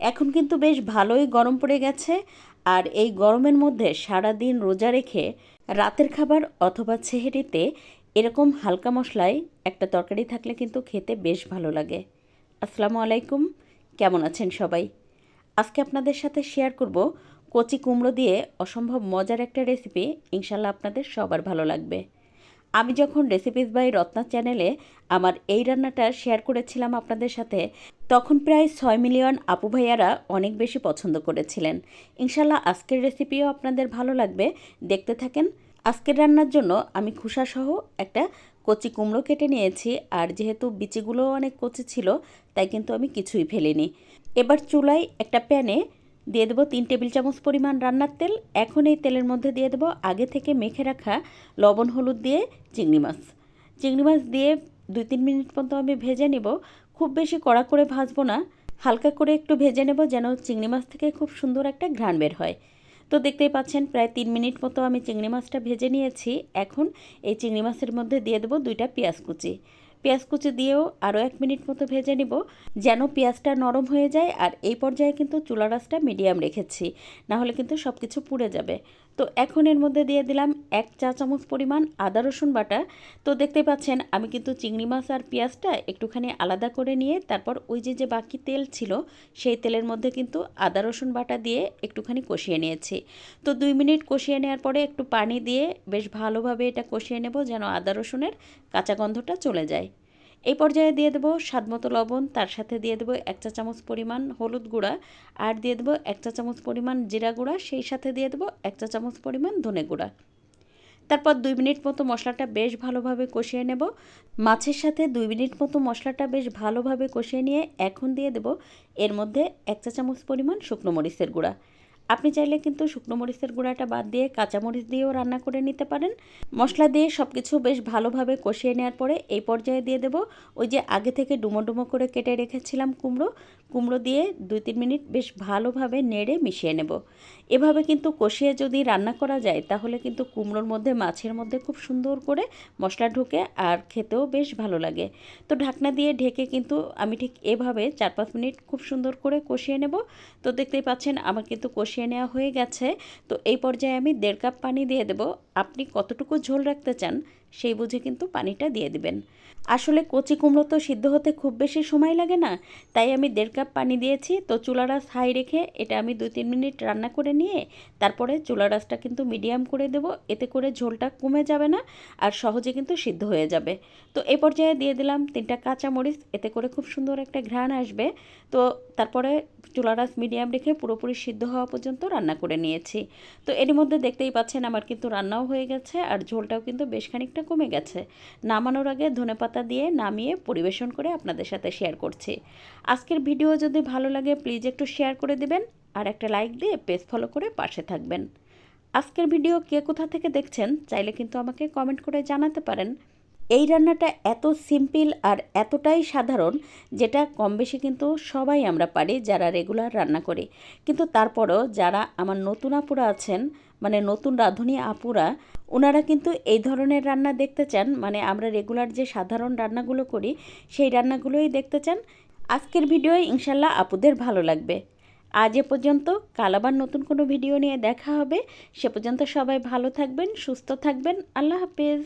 এখন কিন্তু বেশ ভালোই গরম পড়ে গেছে। আর এই গরমের মধ্যে সারা দিন রোজা রেখে রাতের খাবার অথবা সেহরিতে এরকম হালকা মশলায় একটা তরকারি থাকলে কিন্তু খেতে বেশ ভালো লাগে। আসসালামু আলাইকুম, কেমন আছেন সবাই? আজকে আপনাদের সাথে শেয়ার করব কচি কুমড়ো দিয়ে অসম্ভব মজার একটা রেসিপি। ইনশাল্লাহ আপনাদের সবার ভালো লাগবে। আমি যখন রেসিপিস বাই রত্না চ্যানেলে আমার এই রান্নাটা শেয়ার করেছিলাম আপনাদের সাথে, তখন প্রায় 6 মিলিয়ন আপু ভাইয়ারা অনেক বেশি পছন্দ করেছিলেন। ইনশাল্লাহ আজকের রেসিপিও আপনাদের ভালো লাগবে, দেখতে থাকেন। আজকের রান্নার জন্য আমি খোসাসহ একটা কচি কুমড়ো কেটে নিয়েছি, আর যেহেতু বিচিগুলোও অনেক কচি ছিল তাই কিন্তু আমি কিছুই ফেলিনি। এবার চুলায় একটা প্যানে দিয়ে দেবো 3 টেবিল চামচ পরিমাণ রান্নার তেল। এখন এই তেলের মধ্যে দিয়ে দেবো আগে থেকে মেখে রাখা লবণ হলুদ দিয়ে চিংড়ি মাছ। চিংড়ি মাছ দিয়ে 2-3 মিনিট মতো আমি ভেজে নেব। খুব বেশি কড়া করে ভাজবো না, হালকা করে একটু ভেজে নেব যেন চিংড়ি মাছ থেকে খুব সুন্দর একটা ঘ্রাণ বের হয়। তো দেখতেই পাচ্ছেন প্রায় 3 মিনিট মতো আমি চিংড়ি মাছটা ভেজে নিয়েছি। এখন এই চিংড়ি মাছের মধ্যে দিয়ে দেবো 2টা পেঁয়াজ কুচি। পেঁয়াজ কুচি দিয়েও আরও 1 মিনিট মতো ভেজে নিব যেন পেঁয়াজটা নরম হয়ে যায়। আর এই পর্যায়ে কিন্তু চুলার আঁচটা মিডিয়াম রেখেছি, নাহলে কিন্তু সব কিছু পুড়ে যাবে। তো এখন এর মধ্যে দিয়ে দিলাম 1 চা চামচ পরিমাণ আদা রসুন বাটা। তো দেখতে পাচ্ছেন আমি কিন্তু চিংড়ি মাছ আর পেঁয়াজটা একটুখানি আলাদা করে নিয়ে তারপর ওই যে বাকি তেল ছিল সেই তেলের মধ্যে কিন্তু আদা রসুন বাটা দিয়ে একটুখানি কষিয়ে নিয়েছি। তো 2 মিনিট কষিয়ে নেওয়ার পরে একটু পানি দিয়ে বেশ ভালোভাবে এটা কষিয়ে নেব যেন আদা রসুনের কাঁচা গন্ধটা চলে যায়। এই পর্যায়ে দিয়ে দেবো স্বাদমতো লবণ, তার সাথে দিয়ে দেবো 1 চা চামচ পরিমাণ হলুদ গুঁড়া, আর দিয়ে দেবো 1 চা চামচ পরিমাণ জিরা গুঁড়া, সেই সাথে দিয়ে দেবো 1 চা চামচ পরিমাণ ধনে গুঁড়া। তারপর 2 মিনিট মতো মশলাটা বেশ ভালোভাবে কষিয়ে নেব। মাছের সাথে 2 মিনিট মতো মশলাটা বেশ ভালোভাবে কষিয়ে নিয়ে এখন দিয়ে দেব এর মধ্যে 1 চা চামচ পরিমাণ শুকনো মরিচের গুঁড়া। আপনি চাইলে কিন্তু শুকনো মরিচের গুঁড়াটা বাদ দিয়ে কাঁচামরিচ দিয়েও রান্না করে নিতে পারেন। মশলা দিয়ে সব কিছু বেশ ভালোভাবে কষিয়ে নেওয়ার পরে এই পর্যায়ে দিয়ে দেব ওই যে আগে থেকে ডুমো ডুমো করে কেটে রেখেছিলাম কুমড়ো দিয়ে 2-3 মিনিট বেশ ভালোভাবে নেড়ে মিশিয়ে নেব। এভাবে কিন্তু কষিয়ে যদি রান্না করা যায় তাহলে কিন্তু কুমড়োর মধ্যে মাছের মধ্যে খুব সুন্দর করে মশলা ঢুকে আর খেতেও বেশ ভালো লাগে। তো ঢাকনা দিয়ে ঢেকে কিন্তু আমি ঠিক এভাবে 4-5 মিনিট খুব সুন্দর করে কষিয়ে নেব। তো দেখতেই পাচ্ছেন আমার কিন্তু কষিয়ে নেওয়া হয়ে গেছে। তো এই পর্যায়ে আমি 1.5 কাপ পানি দিয়ে দেব। আপনি কতটুকু ঝোল রাখতে চান সেই বুঝে কিন্তু পানিটা দিয়ে দিবেন। আসলে কচি কুমড়ো তো সিদ্ধ হতে খুব বেশি সময় লাগে না, তাই আমি 1.5 কাপ পানি দিয়েছি। তো চুলার আঁচ হাই রেখে এটা আমি 2-3 মিনিট রান্না করে নিয়ে তারপরে চুলার আঁচটা কিন্তু মিডিয়াম করে দেব। এতে করে ঝোলটা কমে যাবে না আর সহজে কিন্তু সিদ্ধ হয়ে যাবে। তো এই পর্যায়ে দিয়ে দিলাম 3টা কাঁচামরিচ, এতে করে খুব সুন্দর একটা ঘ্রাণ আসবে। তো তারপরে চুলার আঁচ মিডিয়াম রেখে পুরোপুরি সিদ্ধ হওয়া পর্যন্ত রান্না করে নিয়েছি। তো এর মধ্যে দেখতেই পাচ্ছেন আমার কিন্তু রান্নাও হয়ে গেছে আর ঝোলটাও কিন্তু বেশ খানিকটা কমে গেছে। নামানোর আগে ধনেপাতা দিয়ে নামিয়ে পরিবেশন করে আপনাদের সাথে শেয়ার করছি। আজকের ভিডিও যদি ভালো লাগে প্লিজ একটু শেয়ার করে দিবেন আর একটা লাইক দিয়ে পেজ ফলো করে পাশে থাকবেন। আজকের ভিডিও কে কোথা থেকে দেখছেন চাইলে কিন্তু আমাকে কমেন্ট করে জানাতে পারেন। এই রান্নাটা এত সিম্পল আর এতটাই সাধারণ, যেটা কম বেশি কিন্তু সবাই আমরা পারি যারা রেগুলার রান্না করি। কিন্তু তারপরেও যারা আমার নতুন আপুরা আছেন, মানে নতুন রাঁধুনি আপুরা, ওনারা কিন্তু এই ধরনের রান্না দেখতে চান, মানে আমরা রেগুলার যে সাধারণ রান্নাগুলো করি সেই রান্নাগুলোই দেখতে চান। আজকের ভিডিও ইনশাল্লাহ আপুদের ভালো লাগবে। আজ এ পর্যন্ত, কাল আবার নতুন কোনো ভিডিও নিয়ে দেখা হবে। সে পর্যন্ত সবাই ভালো থাকবেন, সুস্থ থাকবেন। আল্লাহ হাফেজ।